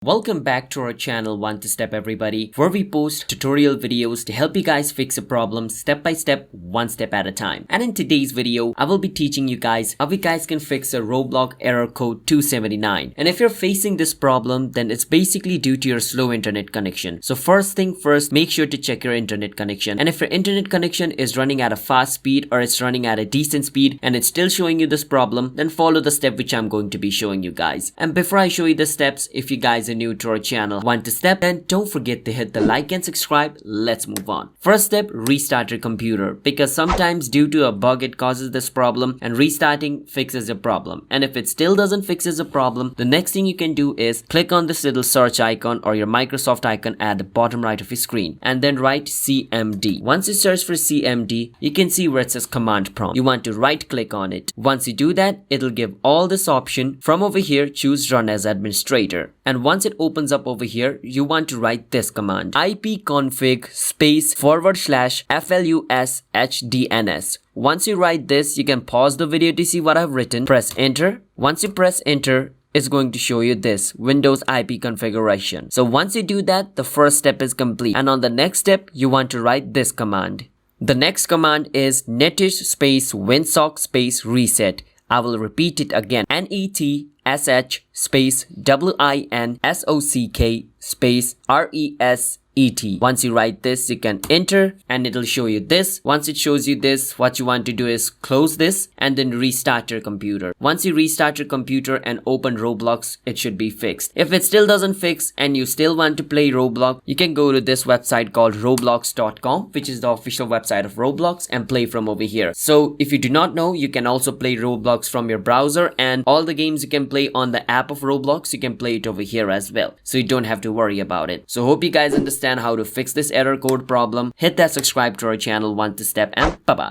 Welcome back to our channel One to Step everybody, where we post tutorial videos to help you guys fix a problem step by step, one step at a time. And in today's video, I will be teaching you guys how you guys can fix a Roblox Error Code 279. And if you're facing this problem, then it's basically due to your slow internet connection. So first thing first, make sure to check your internet connection. And if your internet connection is running at a fast speed or it's running at a decent speed and it's still showing you this problem, then follow the step which I'm going to be showing you guys. And before I show you the steps, if you guys are new to our channel One to Step, then don't forget to hit the like and subscribe. Let's move on. First step, restart your computer, because sometimes due to a bug it causes this problem and restarting fixes the problem. And if it still doesn't fixes the problem, the next thing you can do is click on this little search icon or your Microsoft icon at the bottom right of your screen and then write CMD. Once you search for CMD, you can see where it says command prompt. You want to right click on it. Once you do that, it'll give all this option. From over here, choose run as administrator. And once it opens up over here, you want to write this command: ipconfig space /flushdns. Once you write this, you can pause the video to see what I've written. Press enter. Once you press enter, it's going to show you this Windows IP configuration. So once you do that, the first step is complete. And on the next step, you want to write this command. The next command is netish space winsock space reset. I will repeat it again. NETSH space WINSOCK space RESET. Once you write this, you can enter and it'll show you this. Once it shows you this, what you want to do is close this and then restart your computer. Once you restart your computer and open Roblox, it should be fixed. If it still doesn't fix and you still want to play Roblox, you can go to this website called roblox.com, which is the official website of Roblox, and play from over here. So if you do not know, you can also play Roblox from your browser, and all the games you can play on the app of Roblox, you can play it over here as well. So you don't have to worry about it. So hope you guys understand how to fix this error code problem. Hit that subscribe to our channel One to Step, and bye bye.